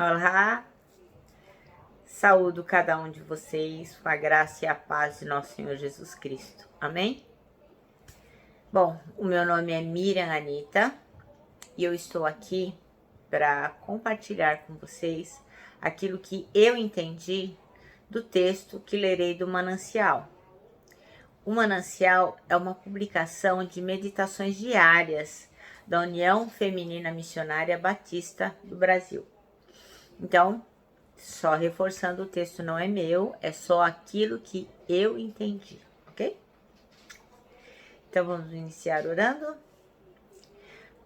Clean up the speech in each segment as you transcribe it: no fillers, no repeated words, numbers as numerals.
Olá, saúdo cada um de vocês com a graça e a paz de nosso Senhor Jesus Cristo. Amém? Bom, o meu nome é Miriam Anita e eu estou aqui para compartilhar com vocês aquilo que eu entendi do texto que lerei do Manancial. O Manancial é uma publicação de meditações diárias da União Feminina Missionária Batista do Brasil. Então, só reforçando, o texto não é meu, é só aquilo que eu entendi, ok? Então, vamos iniciar orando.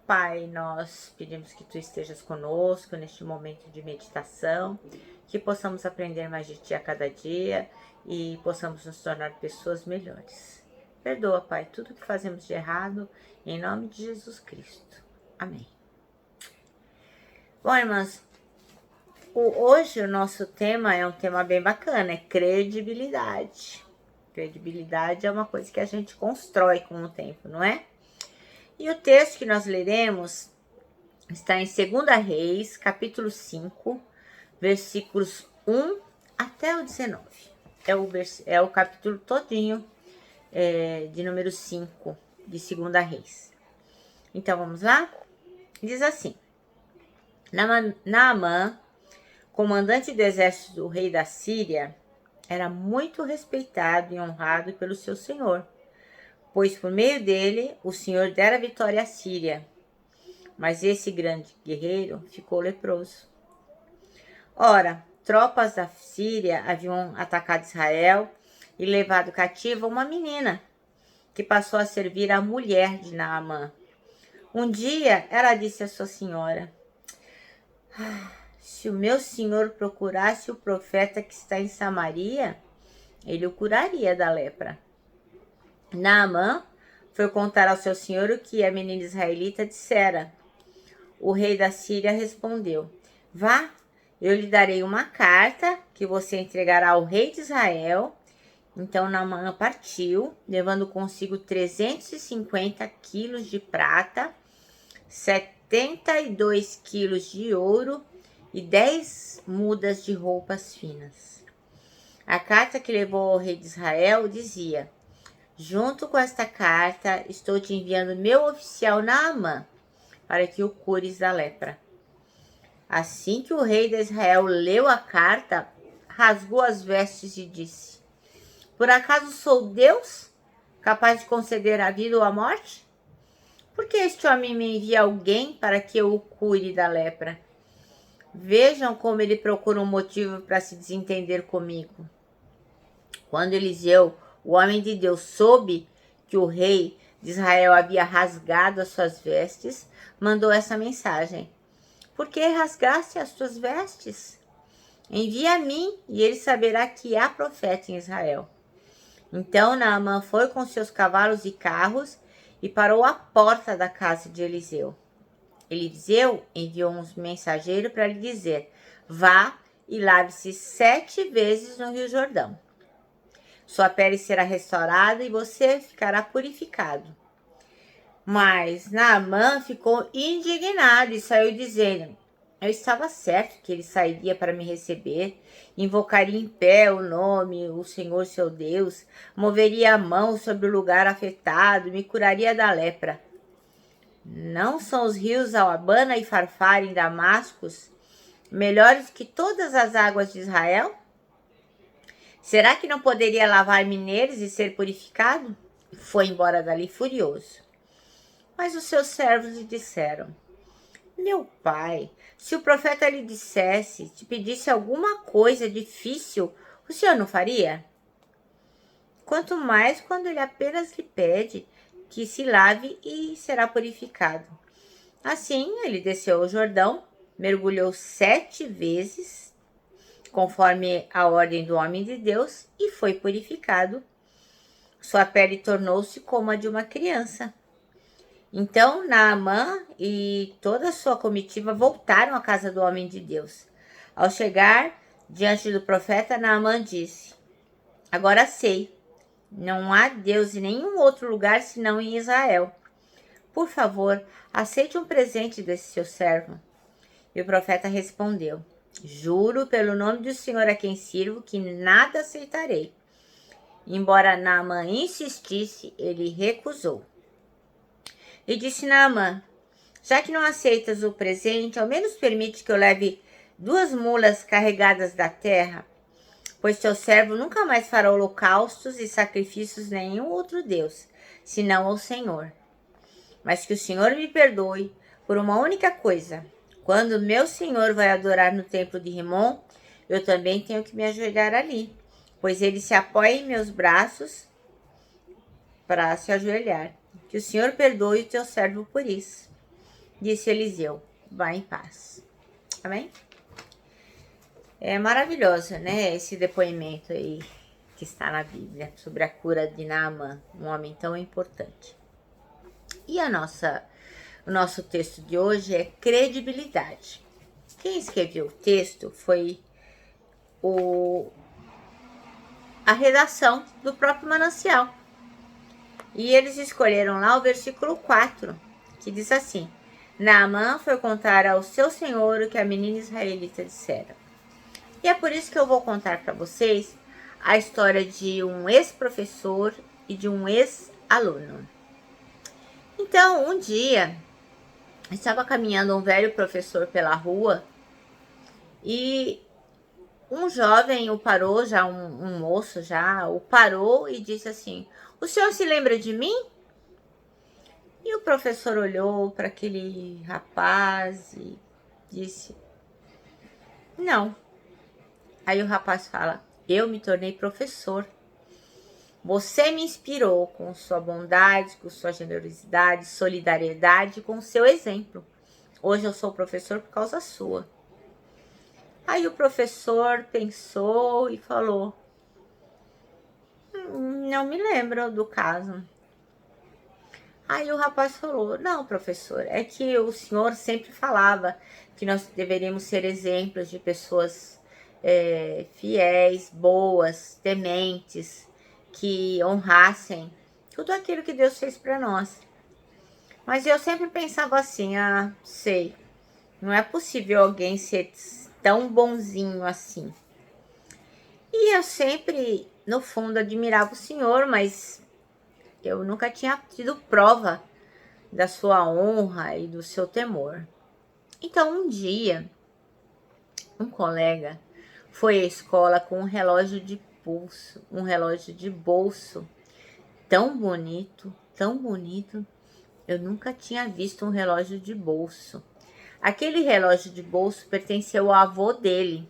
Pai, nós pedimos que Tu estejas conosco neste momento de meditação, que possamos aprender mais de Ti a cada dia e possamos nos tornar pessoas melhores. Perdoa, Pai, tudo que fazemos de errado, em nome de Jesus Cristo. Amém. Bom, irmãs, hoje o nosso tema é um tema bem bacana, é credibilidade. Credibilidade é uma coisa que a gente constrói com o tempo, não é? E o texto que nós leremos está em 2 Reis, capítulo 5, versículos 1 até o 19. É o capítulo todinho de número 5 de 2 Reis. Então vamos lá? Diz assim: Naamã, comandante do exército do rei da Síria, era muito respeitado e honrado pelo seu senhor, pois por meio dele o Senhor dera vitória à Síria. Mas esse grande guerreiro ficou leproso. Ora, tropas da Síria haviam atacado Israel e levado cativa uma menina, que passou a servir a mulher de Naamã. Um dia ela disse à sua senhora: se o meu senhor procurasse o profeta que está em Samaria, ele o curaria da lepra. Naamã foi contar ao seu senhor o que a menina israelita dissera. O rei da Síria respondeu: vá, eu lhe darei uma carta que você entregará ao rei de Israel. Então Naamã partiu, levando consigo 350 quilos de prata, 72 quilos de ouro e 10 mudas de roupas finas. A carta que levou ao rei de Israel dizia: junto com esta carta, estou te enviando meu oficial Naamã, para que o cures da lepra. Assim que o rei de Israel leu a carta, rasgou as vestes e disse: por acaso sou Deus, capaz de conceder a vida ou a morte? Por que este homem me envia alguém para que eu o cure da lepra? Vejam como ele procura um motivo para se desentender comigo. Quando Eliseu, o homem de Deus, soube que o rei de Israel havia rasgado as suas vestes, mandou essa mensagem: por que rasgaste as tuas vestes? Envia a mim e ele saberá que há profeta em Israel. Então Naamã foi com seus cavalos e carros e parou à porta da casa de Eliseu. Eliseu enviou um mensageiro para lhe dizer: vá e lave-se 7 vezes no Rio Jordão. Sua pele será restaurada e você ficará purificado. Mas Naamã ficou indignado e saiu dizendo: eu estava certo que ele sairia para me receber, invocaria em pé o nome, o Senhor seu Deus, moveria a mão sobre o lugar afetado, me curaria da lepra. Não são os rios Abana e Farfar em Damascus melhores que todas as águas de Israel? Será que não poderia lavar-me neles e ser purificado? Foi embora dali furioso. Mas os seus servos lhe disseram: meu pai, se o profeta lhe dissesse, te pedisse alguma coisa difícil, o senhor não faria? Quanto mais quando ele apenas lhe pede que se lave e será purificado. Assim, ele desceu ao Jordão, mergulhou 7 vezes, conforme a ordem do homem de Deus, e foi purificado. Sua pele tornou-se como a de uma criança. Então Naamã e toda a sua comitiva voltaram à casa do homem de Deus. Ao chegar diante do profeta, Naamã disse: agora sei, não há Deus em nenhum outro lugar senão em Israel. Por favor, aceite um presente desse seu servo. E o profeta respondeu: Juro pelo nome do Senhor a quem sirvo que nada aceitarei. Embora Naamã insistisse, ele recusou. E disse Naamã: já que não aceitas o presente, ao menos permite que eu leve 2 mulas carregadas da terra, pois teu servo nunca mais fará holocaustos e sacrifícios a nenhum outro Deus, senão ao Senhor. Mas que o Senhor me perdoe por uma única coisa. Quando meu Senhor vai adorar no templo de Rimom, eu também tenho que me ajoelhar ali, pois ele se apoia em meus braços para se ajoelhar. Que o Senhor perdoe o teu servo por isso. Disse Eliseu: vá em paz. Amém? É maravilhoso, né? Esse depoimento aí que está na Bíblia sobre a cura de Naamã, um homem tão importante. E o nosso texto de hoje é credibilidade. Quem escreveu o texto foi a redação do próprio Manancial. E eles escolheram lá o versículo 4, que diz assim: Naamã foi contar ao seu senhor o que a menina israelita dissera. E é por isso que eu vou contar para vocês a história de um ex-professor e de um ex-aluno. Então, um dia, estava caminhando um velho professor pela rua e um jovem o parou, já um moço já, o parou e disse assim: o senhor se lembra de mim? E o professor olhou para aquele rapaz e disse: não. Aí o rapaz fala: eu me tornei professor. Você me inspirou com sua bondade, com sua generosidade, solidariedade, com seu exemplo. Hoje eu sou professor por causa sua. Aí o professor pensou e falou: não me lembro do caso. Aí o rapaz falou: não, professor, é que o senhor sempre falava que nós deveríamos ser exemplos de pessoas fiéis, boas, tementes, que honrassem tudo aquilo que Deus fez para nós. Mas eu sempre pensava assim: sei, não é possível alguém ser tão bonzinho assim. E eu sempre, no fundo, admirava o senhor, mas eu nunca tinha tido prova da sua honra e do seu temor. Então, um dia, um colega foi à escola com um relógio de pulso, um relógio de bolso, tão bonito, eu nunca tinha visto um relógio de bolso. Aquele relógio de bolso pertencia ao avô dele,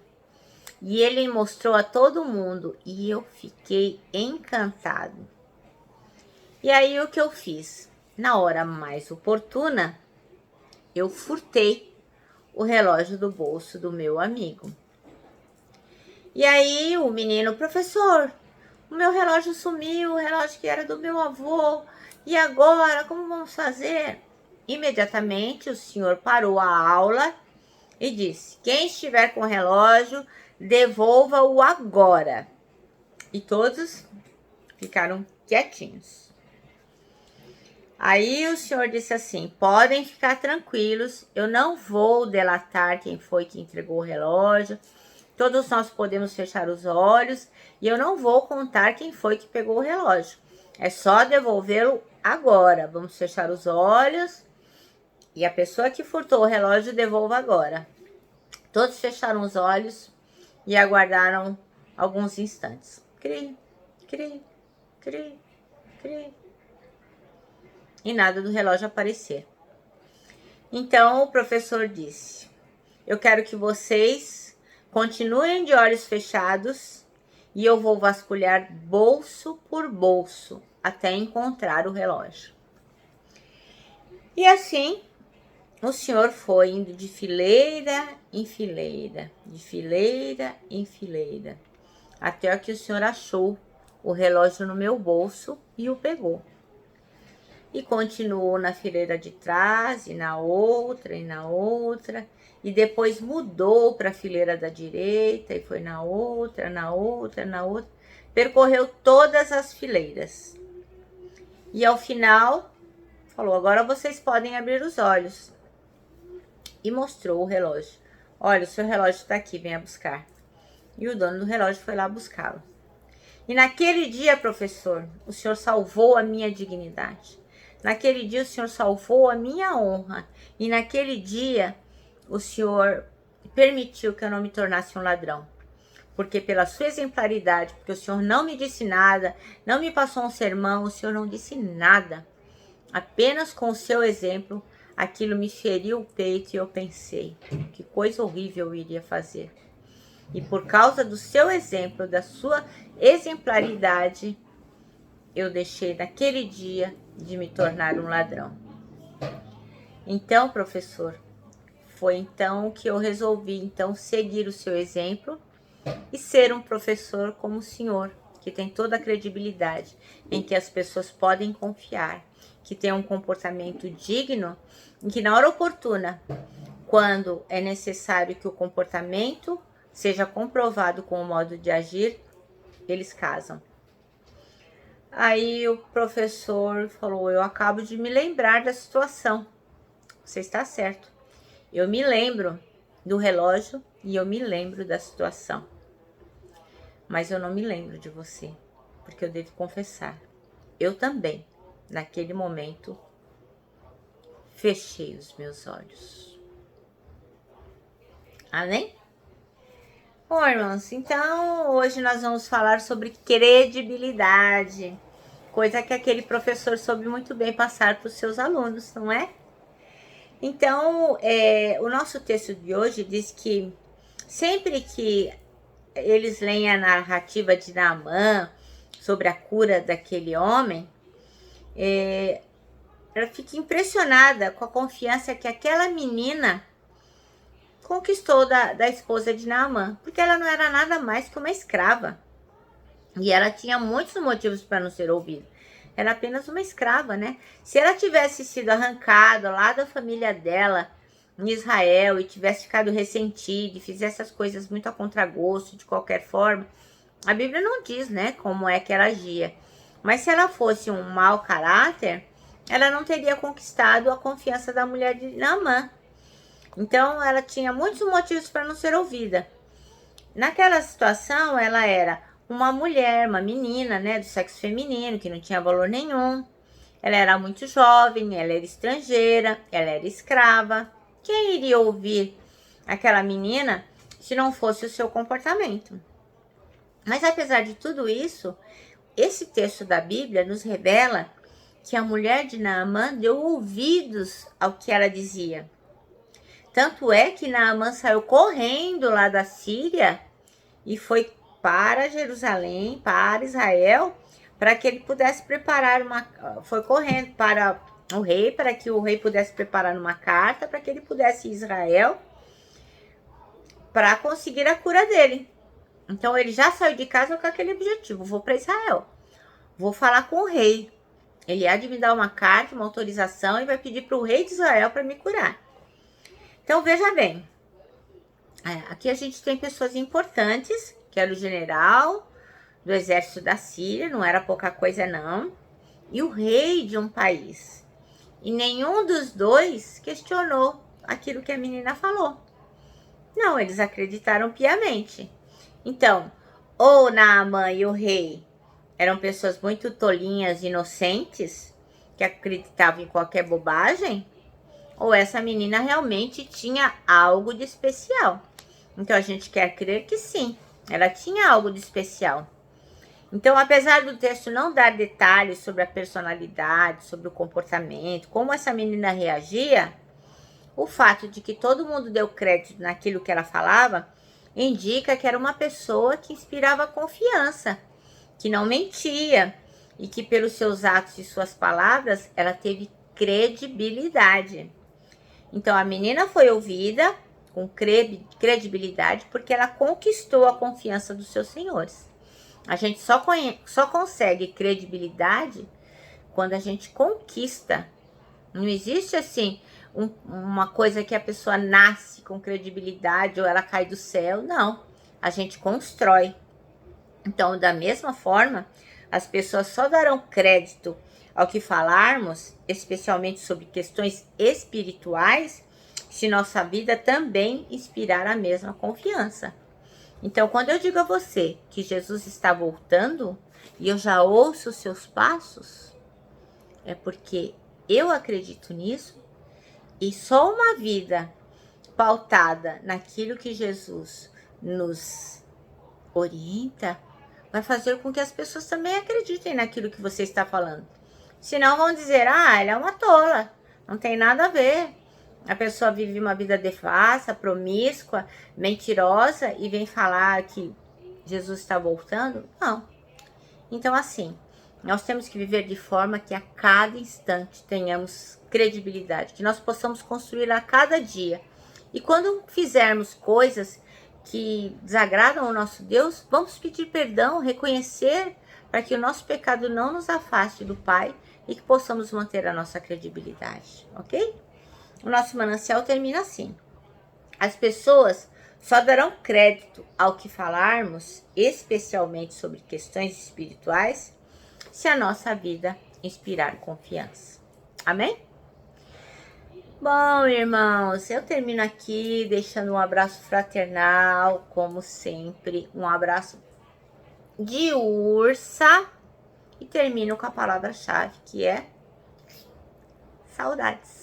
e ele mostrou a todo mundo, e eu fiquei encantado. E aí o que eu fiz? Na hora mais oportuna, eu furtei o relógio do bolso do meu amigo. E aí o menino: professor, o meu relógio sumiu, o relógio que era do meu avô, e agora como vamos fazer? Imediatamente o senhor parou a aula e disse: quem estiver com o relógio, devolva-o agora. E todos ficaram quietinhos. Aí o senhor disse assim: podem ficar tranquilos, eu não vou delatar quem foi que entregou o relógio. Todos nós podemos fechar os olhos e eu não vou contar quem foi que pegou o relógio. É só devolvê-lo agora. Vamos fechar os olhos e a pessoa que furtou o relógio devolva agora. Todos fecharam os olhos e aguardaram alguns instantes. Cri, cri, cri, cri. E nada do relógio aparecer. Então o professor disse: eu quero que vocês continuem de olhos fechados e eu vou vasculhar bolso por bolso até encontrar o relógio. E assim o senhor foi indo de fileira em fileira, de fileira em fileira, até que o senhor achou o relógio no meu bolso e o pegou. E continuou na fileira de trás, e na outra, e depois mudou para a fileira da direita, e foi na outra. Percorreu todas as fileiras. E ao final, falou: agora vocês podem abrir os olhos. E mostrou o relógio. olha, o seu relógio está aqui, venha buscar. E o dono do relógio foi lá buscá-lo. E naquele dia, professor, o senhor salvou a minha dignidade. Naquele dia, o senhor salvou a minha honra. E naquele dia, o senhor permitiu que eu não me tornasse um ladrão. Porque pela sua exemplaridade, porque o senhor não me disse nada, não me passou um sermão, o senhor não disse nada. Apenas com o seu exemplo, aquilo me feriu o peito e eu pensei, que coisa horrível eu iria fazer. E por causa do seu exemplo, da sua exemplaridade, eu deixei naquele dia de me tornar um ladrão. Então, professor, foi então que eu resolvi então seguir o seu exemplo e ser um professor como o senhor, que tem toda a credibilidade, em que as pessoas podem confiar, que tem um comportamento digno, em que na hora oportuna, quando é necessário que o comportamento seja comprovado com o modo de agir, eles casam. Aí o professor falou, eu acabo de me lembrar da situação. Você está certo. Eu me lembro do relógio e eu me lembro da situação. Mas eu não me lembro de você, porque eu devo confessar. Eu também, naquele momento, fechei os meus olhos. Amém? Bom, irmãos, então hoje nós vamos falar sobre credibilidade, coisa que aquele professor soube muito bem passar para os seus alunos, não é? Então, o nosso texto de hoje diz que sempre que eles leem a narrativa de Naamã sobre a cura daquele homem, ela fica impressionada com a confiança que aquela menina conquistou da esposa de Naamã, porque ela não era nada mais que uma escrava. E ela tinha muitos motivos para não ser ouvida. Era apenas uma escrava, né? Se ela tivesse sido arrancada lá da família dela, em Israel, e tivesse ficado ressentida, e fizesse as coisas muito a contragosto, de qualquer forma, a Bíblia não diz, né, como é que ela agia. Mas se ela fosse um mau caráter, ela não teria conquistado a confiança da mulher de Naamã. Então, ela tinha muitos motivos para não ser ouvida. Naquela situação, ela era uma mulher, uma menina, né, do sexo feminino, que não tinha valor nenhum. Ela era muito jovem, ela era estrangeira, ela era escrava. Quem iria ouvir aquela menina se não fosse o seu comportamento? Mas apesar de tudo isso, esse texto da Bíblia nos revela que a mulher de Naamã deu ouvidos ao que ela dizia. Tanto é que Naamã saiu correndo lá da Síria e foi para Jerusalém, para Israel, para que ele pudesse preparar foi correndo para o rei, para que o rei pudesse preparar uma carta, para que ele pudesse ir a Israel para conseguir a cura dele. Então ele já saiu de casa com aquele objetivo, vou para Israel, vou falar com o rei. Ele há de me dar uma carta, uma autorização e vai pedir para o rei de Israel para me curar. Então veja bem, aqui a gente tem pessoas importantes, que era o general do exército da Síria, não era pouca coisa não, e o rei de um país. E nenhum dos dois questionou aquilo que a menina falou. Não, eles acreditaram piamente. Então, ou Naamã e o rei eram pessoas muito tolinhas, inocentes, que acreditavam em qualquer bobagem, ou essa menina realmente tinha algo de especial. Então a gente quer crer que sim, ela tinha algo de especial. Então, apesar do texto não dar detalhes sobre a personalidade, sobre o comportamento, como essa menina reagia, o fato de que todo mundo deu crédito naquilo que ela falava, indica que era uma pessoa que inspirava confiança, que não mentia e que pelos seus atos e suas palavras, ela teve credibilidade. Então, a menina foi ouvida com credibilidade porque ela conquistou a confiança dos seus senhores. A gente só consegue credibilidade quando a gente conquista. Não existe assim uma coisa que a pessoa nasce com credibilidade ou ela cai do céu. Não, a gente constrói. Então, da mesma forma, as pessoas só darão crédito ao que falarmos, especialmente sobre questões espirituais, se nossa vida também inspirar a mesma confiança. Então, quando eu digo a você que Jesus está voltando e eu já ouço os seus passos, é porque eu acredito nisso e só uma vida pautada naquilo que Jesus nos orienta vai fazer com que as pessoas também acreditem naquilo que você está falando. Senão vão dizer, ela é uma tola, não tem nada a ver. A pessoa vive uma vida devassa, promíscua, mentirosa e vem falar que Jesus está voltando? Não. Então, assim, nós temos que viver de forma que a cada instante tenhamos credibilidade, que nós possamos construir a cada dia. E quando fizermos coisas que desagradam ao nosso Deus, vamos pedir perdão, reconhecer, para que o nosso pecado não nos afaste do Pai e que possamos manter a nossa credibilidade, ok? O nosso manancial termina assim: as pessoas só darão crédito ao que falarmos, especialmente sobre questões espirituais, se a nossa vida inspirar confiança. Amém? Bom, irmãos, eu termino aqui deixando um abraço fraternal, como sempre, um abraço de ursa, e termino com a palavra-chave, que é saudades.